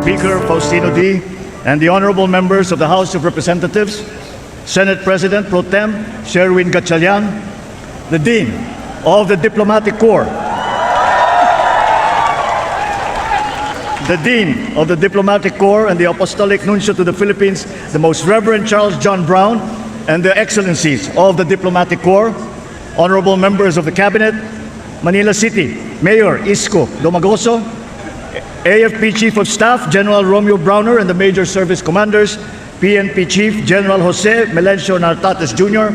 Speaker Faustino D., and the honorable members of the House of Representatives, Senate President Pro Tem Sherwin Gatchalian, the Dean of the Diplomatic Corps, the Dean of the Diplomatic Corps and the Apostolic Nuncio to the Philippines, the Most Reverend Charles John Brown, and the Excellencies of the Diplomatic Corps, honorable members of the Cabinet, Manila City Mayor Isko Domagoso, AFP Chief of Staff General Romeo Browner and the Major Service Commanders, PNP Chief General Jose Melencio Nartates Jr.,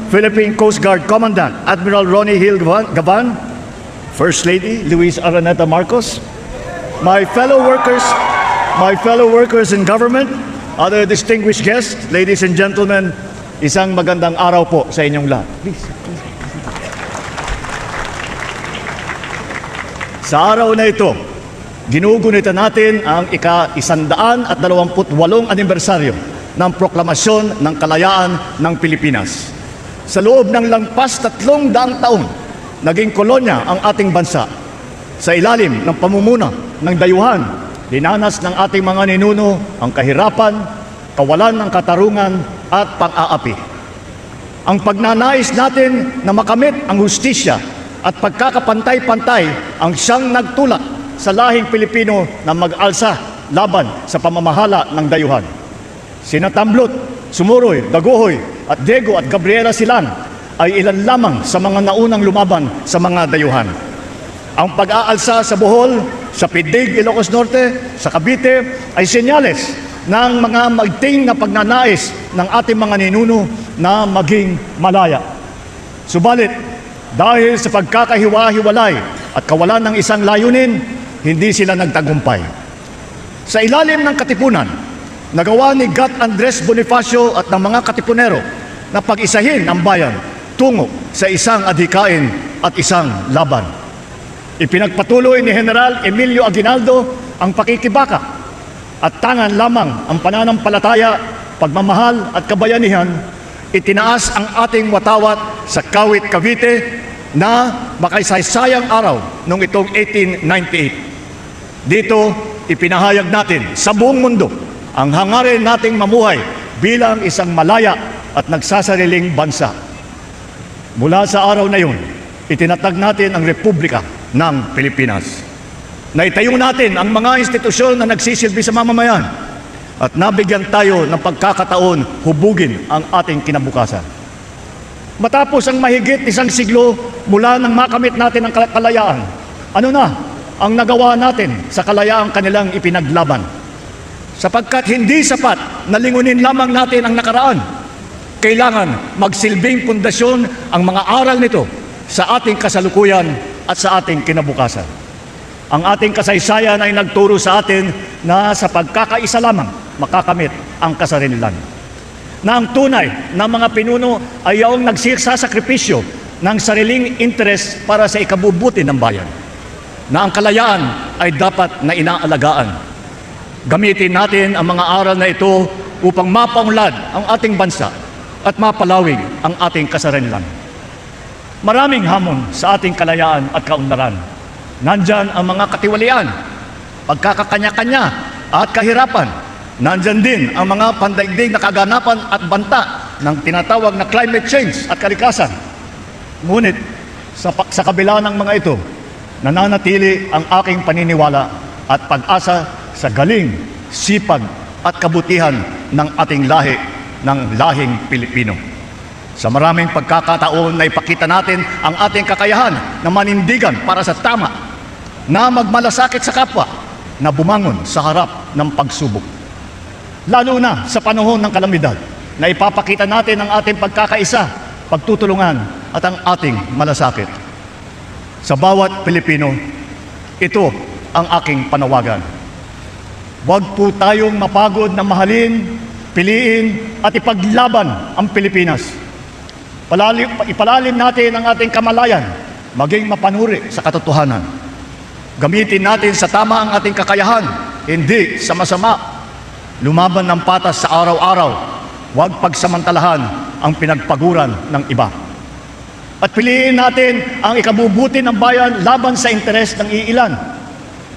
Philippine Coast Guard Commandant Admiral Ronnie Hill Gavan, First Lady Luis Araneta Marcos, my fellow workers in government, other distinguished guests, ladies and gentlemen, isang magandang araw po sa inyong lahat. Please. Sa araw na ito, ginugunita natin ang ika-128 anibersaryo ng proklamasyon ng kalayaan ng Pilipinas. Sa loob ng lampas 300 taon, naging kolonya ang ating bansa. Sa ilalim ng pamumuna ng dayuhan, dinanas ng ating mga ninuno ang kahirapan, kawalan ng katarungan at pang-aapi. Ang pagnanais natin na makamit ang hustisya at pagkakapantay-pantay ang siyang nagtulak sa lahing Pilipino na mag-alsa laban sa pamamahala ng dayuhan. Sina Tamblot, Sumuroy, Dagohoy at Diego at Gabriela Silang ay ilan lamang sa mga naunang lumaban sa mga dayuhan. Ang pag-aalsa sa Bohol, sa Pidig, Ilocos Norte, sa Cavite ay senyales ng mga magting na pagnanais ng ating mga ninuno na maging malaya. Subalit, dahil sa pagkakahiwa-hiwalay at kawalan ng isang layunin, hindi sila nagtagumpay. Sa ilalim ng katipunan, nagawa ni Gat Andres Bonifacio at ng mga katipunero na pag-isahin ang bayan tungo sa isang adhikain at isang laban. Ipinagpatuloy ni General Emilio Aguinaldo ang pakikibaka at tangan lamang ang pananampalataya, pagmamahal at kabayanihan, itinaas ang ating watawat sa Kawit, Cavite na makasaysayang araw noong itong 1898. Dito, ipinahayag natin sa buong mundo ang hangarin nating mamuhay bilang isang malaya at nagsasariling bansa. Mula sa araw na yun, itinatag natin ang Republika ng Pilipinas. Naitayo natin ang mga institusyon na nagsisilbi sa mamamayan at nabigyan tayo ng pagkakataon hubugin ang ating kinabukasan. Matapos ang mahigit 1 siglo mula nang makamit natin ang kalayaan, ano na ang nagawa natin sa kalayaang kanilang ipinaglaban? Sapagkat hindi sapat na lingunin lamang natin ang nakaraan, kailangan magsilbing pundasyon ang mga aral nito sa ating kasalukuyan at sa ating kinabukasan. Ang ating kasaysayan ay nagturo sa atin na sa pagkakaisa lamang makakamit ang kasarilinan. Na ang tunay na mga pinuno ay yaong nagsasakripisyo ng sariling interes para sa ikabubuti ng bayan. Na ang kalayaan ay dapat na inaalagaan. Gamitin natin ang mga aral na ito upang mapaunlad ang ating bansa at mapalawig ang ating kasarilinan. Maraming hamon sa ating kalayaan at kaunlaran. Nandyan ang mga katiwalian, pagkakakanya-kanya at kahirapan. Nandyan din ang mga pandaigdig na kaganapan at banta ng tinatawag na climate change at kalikasan. Ngunit sa kabila ng mga ito, nananatili ang aking paniniwala at pag-asa sa galing, sipag at kabutihan ng ating lahi, ng lahing Pilipino. Sa maraming pagkakataon na ipakita natin ang ating kakayahan na manindigan para sa tama, na magmalasakit sa kapwa, na bumangon sa harap ng pagsubok. Lalo na sa panahon ng kalamidad, na ipapakita natin ang ating pagkakaisa, pagtutulungan at ang ating malasakit. Sa bawat Pilipino, ito ang aking panawagan. Huwag po tayong mapagod na mahalin, piliin at ipaglaban ang Pilipinas. Ipalalim natin ang ating kamalayan, maging mapanuri sa katotohanan. Gamitin natin sa tama ang ating kakayahan, hindi sa masama. Lumaban ng patas sa araw-araw, huwag pagsamantalahan ang pinagpaguran ng iba. At piliin natin ang ikabubuti ng bayan laban sa interes ng iilan.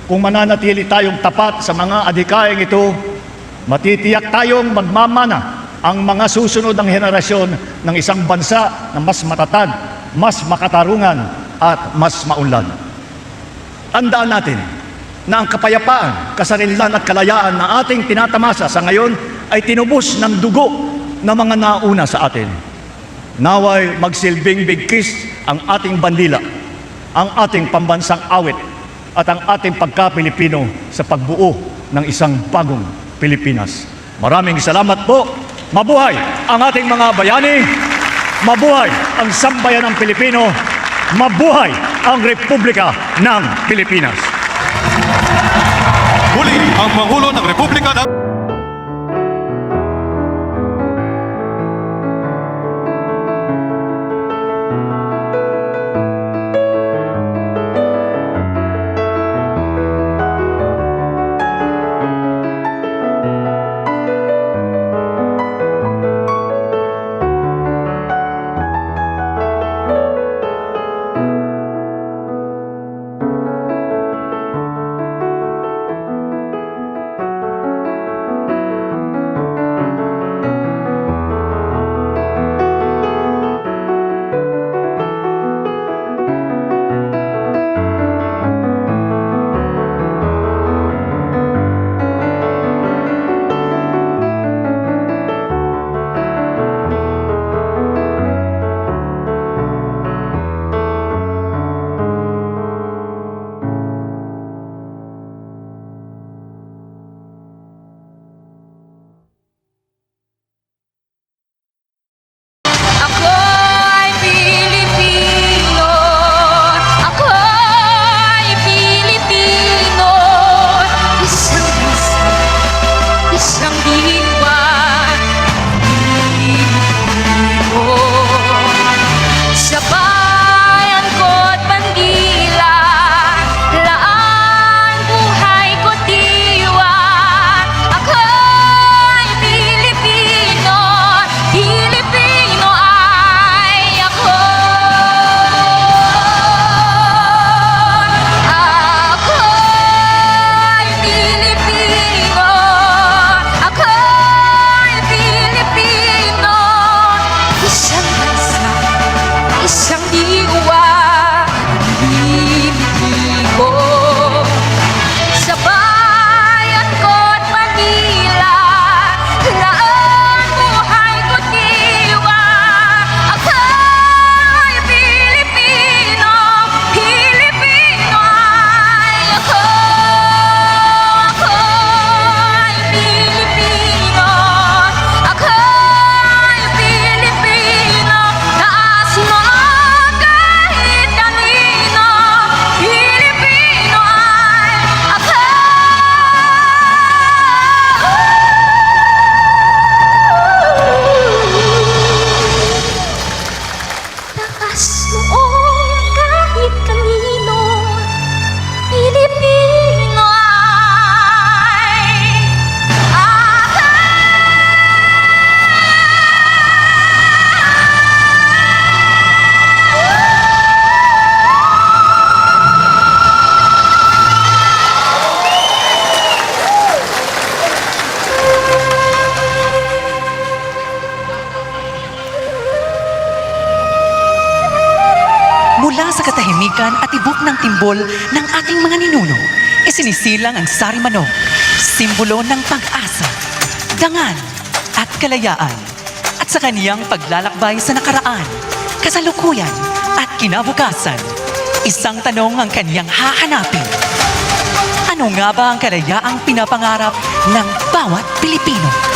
kung mananatili tayong tapat sa mga adhikaing ito, matitiyak tayong magmamana ang mga susunod ng henerasyon ng isang bansa na mas matatag, mas makatarungan at mas maunlad. Tandaan natin na ang kapayapaan, kasarilan at kalayaan na ating tinatamasa sa ngayon ay tinubos ng dugo ng mga nauna sa atin. Naway magsilbing bigkis ang ating bandila, ang ating pambansang awit at ang ating pagka-Pilipino sa pagbuo ng isang bagong Pilipinas. Maraming salamat po. Mabuhay ang ating mga bayani. Mabuhay ang sambayanang Pilipino. Mabuhay ang Republika ng Pilipinas. Muli ang Pangulo ng Republika ng Mula sa katahimikan at tibok ng timbol ng ating mga ninuno, isinisilang ang sari manok, simbolo ng pag-asa, dangal at kalayaan. At sa kaniyang paglalakbay sa nakaraan, kasalukuyan at kinabukasan, isang tanong ang kaniyang hahanapin. Ano nga ba ang kalayaang pinapangarap ng bawat Pilipino?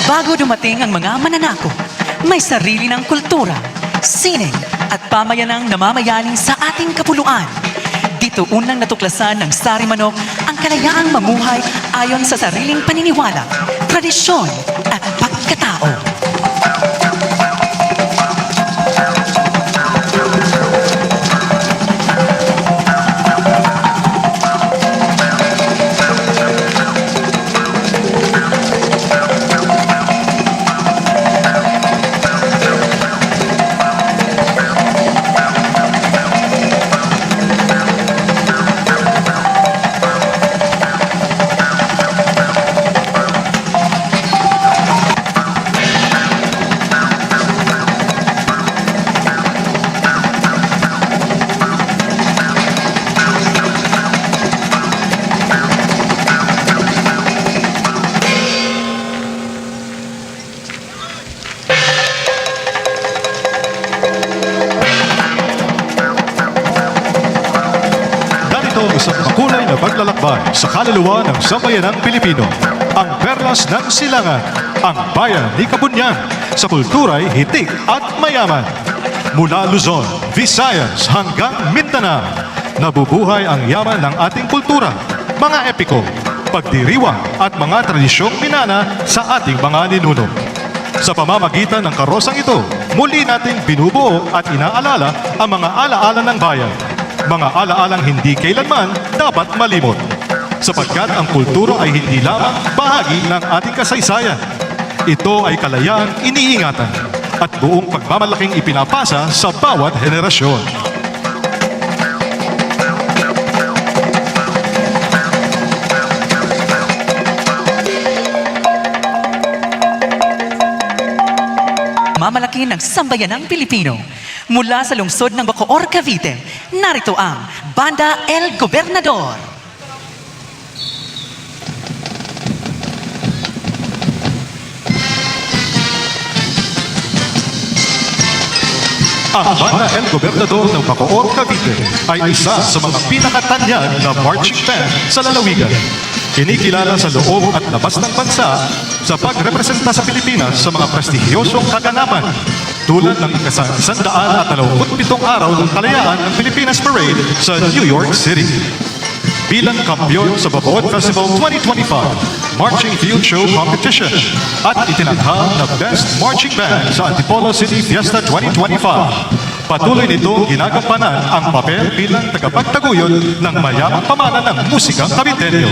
Bago dumating ang mga mananakop, may sarili ng kultura, sining at pamayanang namamayani sa ating kapuluan. Dito unang natuklasan ng Sari Manok ang kalayaang mamuhay ayon sa sariling paniniwala, tradisyon at pagkatao. Isang makulay na paglalakbay sa kaluluwa ng sambayanang Pilipino. Ang Perlas ng Silangan, ang bayan ni Kabunyan, sa kultura'y hitik at mayaman. Mula Luzon, Visayas hanggang Mindanao, nabubuhay ang yaman ng ating kultura, mga epiko, pagdiriwang at mga tradisyong minana sa ating mga ninuno. Sa pamamagitan ng karosang ito, muli nating binubuo at inaalala ang mga alaala ng bayan. Mga alaalang hindi kailanman dapat malimot. Sapagkat ang kultura ay hindi lamang bahagi ng ating kasaysayan. Ito ay kalayaan iniingatan at buong pagmamalaking ipinapasa sa bawat henerasyon. Mamalaki ng sambayanang Pilipino. Mula sa lungsod ng Bacoor, Cavite, narito ang Banda El Gobernador. Ang Banda El Gobernador ng Bacoor, Cavite ay isa sa mga pinakatanyag na marching band sa lalawigan. Kinikilala sa loob at labas ng bansa sa pagrepresenta sa Pilipinas sa mga prestigyosong kaganapan tulad ng ika-127 araw ng kalayaan ng Pilipinas Parade sa New York City. Bilang kampiyon sa Bacoor Festival 2025 Marching Field Show Competition at itinanghal na Best Marching Band sa Antipolo City Fiesta 2025. Patuloy nitong ginagampanan ang papel bilang tagapagtaguyod ng mayamang pamana ng musikang Caviteño.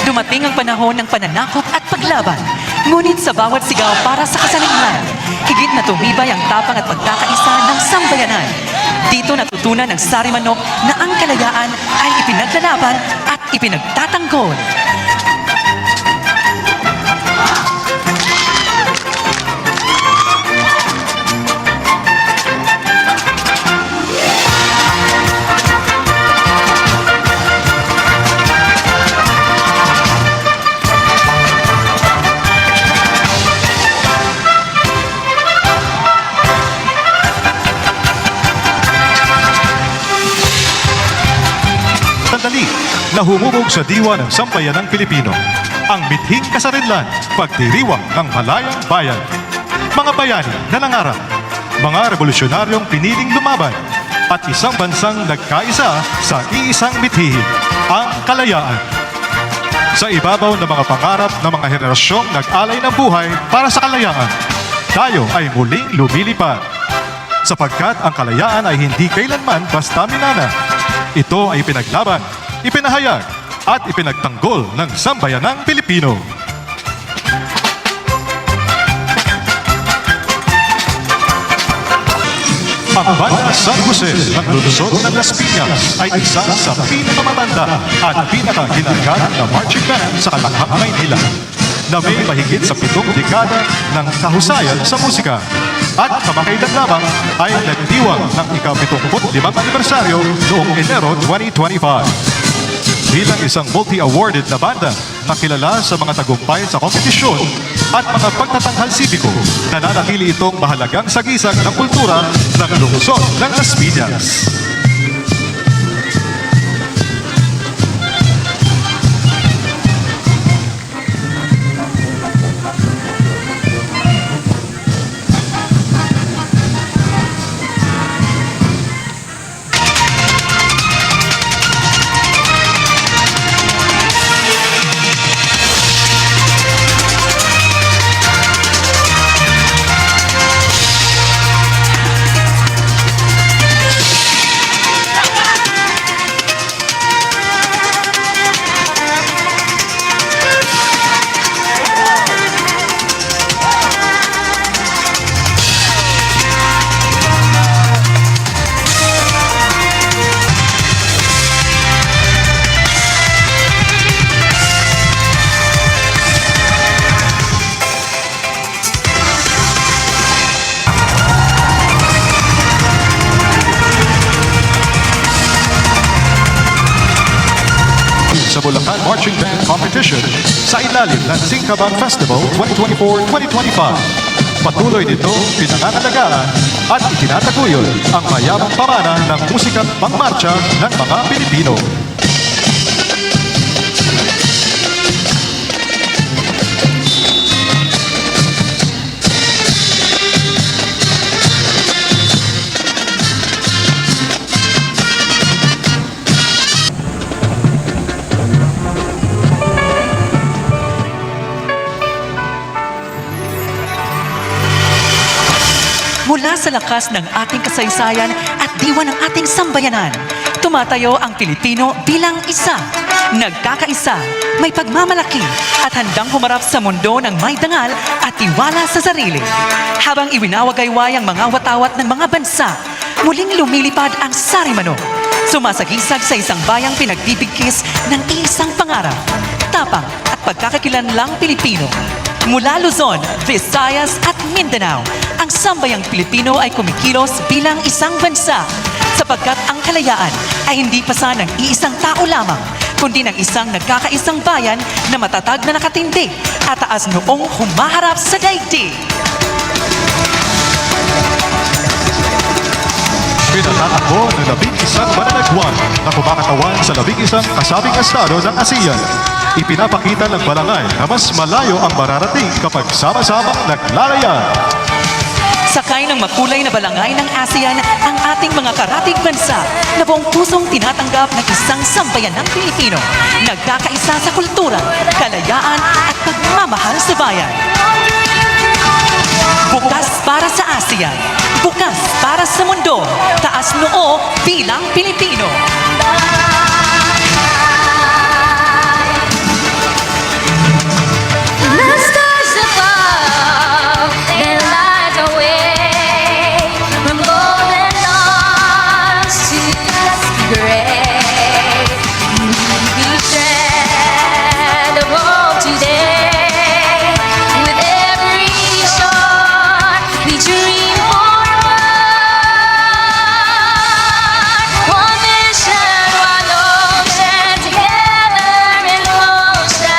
Dumating ang panahon ng pananakop at paglaban. Ngunit sa bawat sigaw para sa kasalinlan, higit na tumibay ang tapang at pagkakaisa ng sambayanan. Dito natutunan ng Sari Manok na ang kalayaan ay ipinaglalaban at ipinagtatanggol. Na humubog sa diwa ng sambayanang Pilipino, ang mithing kasarinlan, pagdiriwang ng malayang bayan. Mga bayani na nangarap, mga revolusyonaryong piniling lumaban, at isang bansang nagkaisa sa iisang mithihin, ang kalayaan. Sa ibabaw ng mga pangarap ng mga henerasyong nag-alay ng buhay para sa kalayaan, tayo ay muling lumilipad. Sapagkat ang kalayaan ay hindi kailanman basta minana. Ito ay pinaglaban, ipinahayag at ipinagtanggol ng sambayanang Pilipino. Ang Banda San Jose ng lungsod ng Las Piñas ay isa sa pinakamatanda at pinakaginagamit na marching band sa Kalakhang, Maynila, na may mahigit sa 7 dekada ng kahusayan sa musika at kamakailan lamang ay nagdiwang ng ika-75 anibersaryo noong Enero 2025. Bilang isang multi-awarded na banda na kilala sa mga tagumpay sa kompetisyon at mga pagtatanghal sipiko, nananatili itong mahalagang sagisag ng kultura ng lungsod ng Las Piñas. sa Bulacan Marching Band Competition sa ilalim ng Singkaban Festival 2024-2025. Patuloy nito pinangangalagaan at itinataguyod ang mayamang pamana ng musikang pangmarcha ng mga Pilipino. Mula sa lakas ng ating kasaysayan at diwa ng ating sambayanan, tumatayo ang Pilipino bilang isa. Nagkakaisa, may pagmamalaki at handang humarap sa mundo ng may dangal at tiwala sa sarili. Habang iwinawagayway ang mga watawat ng mga bansa, muling lumilipad ang Sarimano. Sumasagisag sa isang bayang pinagtitipikis ng iisang pangarap, tapang at pagkakakilanlang Pilipino. Mula Luzon, Visayas at Mindanao, ang sambayang Pilipino ay kumikilos bilang isang bansa sapagkat ang kalayaan ay hindi pasa ng iisang tao lamang, kundi ng isang nagkakaisang bayan na matatag na nakatindig at taas noong humaharap sa daigdig. Pinatatakbo ng 11 mananagwan na kumakatawan sa 11 kasabing estado ng ASEAN. Ipinapakita ng barangay na mas malayo ang mararating kapag sama-samang naglalayan. Sakay ng makulay na balangay ng ASEAN ang ating mga karatig bansa na buong pusong tinatanggap ng isang sambayan ng Pilipino, nagkakaisa sa kultura, kalayaan at pagmamahal sa bayan. Bukas para sa ASEAN, bukas para sa mundo, taas noo bilang Pilipino. The stars above, they light the way from golden dawn to dusky gray. We tread of hope today. With every shore, we dream forward. One mission, one ocean, together in motion.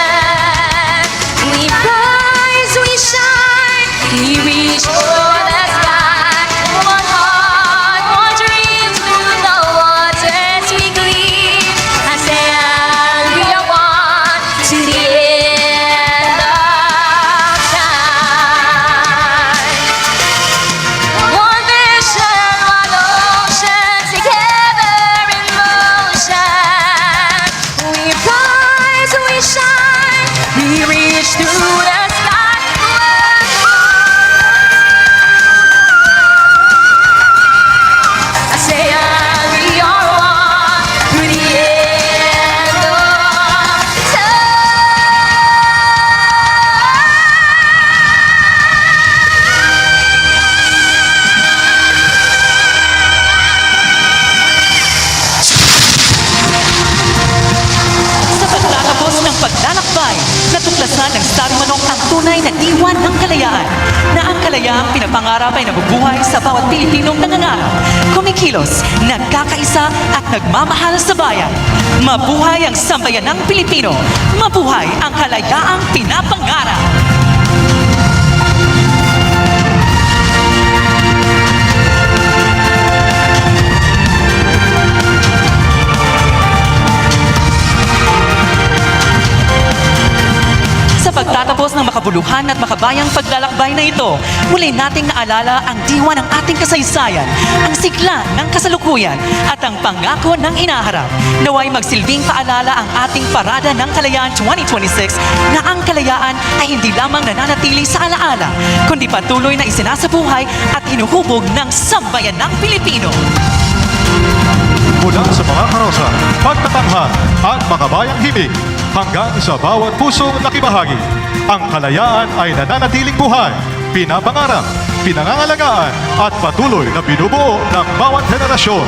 We rise, we shine, we reach for the sky. One heart, one dream, through the waters we gleam. I say, we are one to the end of time. One vision, one ocean, together in motion. We rise, we shine, we reach through the sky. I say, we are one through the end of Sa pagtatapos ng paglalakbay, natuklasan ng Sarimano ang tunay na diwan ng kalayaan, na ang kalayaang pinapangarap ay nabubuhay sa bawat Pilipinong nangangarap, kumikilos, nagkakaisa at nagmamahal sa bayan. Mabuhay ang sambayan ng Pilipino! Mabuhay ang kalayaang pinapangarap! Sa pagtatapos ng makabuluhan at makabayang paglalakbay na ito, muli nating naalala ang diwa ng ating kasaysayan, ang sigla ng kasalukuyan at ang pangako ng inaharap. Naway magsilbing paalala ang ating Parada ng Kalayaan 2026 na ang kalayaan ay hindi lamang nananatili sa alaala, kundi patuloy na isinasabuhay at hinuhubog ng sambayan ng Pilipino. Mula sa mga karosa, pagtatanghal at makabayang himig hanggang sa bawat pusong nakibahagi, ang kalayaan ay nananatiling buhay, pinapangarap, pinangangalagaan at patuloy na binubuo ng bawat henerasyon.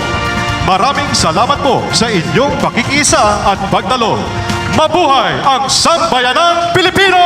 Maraming salamat po sa inyong pakikisa at pagdalo. Mabuhay ang sambayanang Pilipino!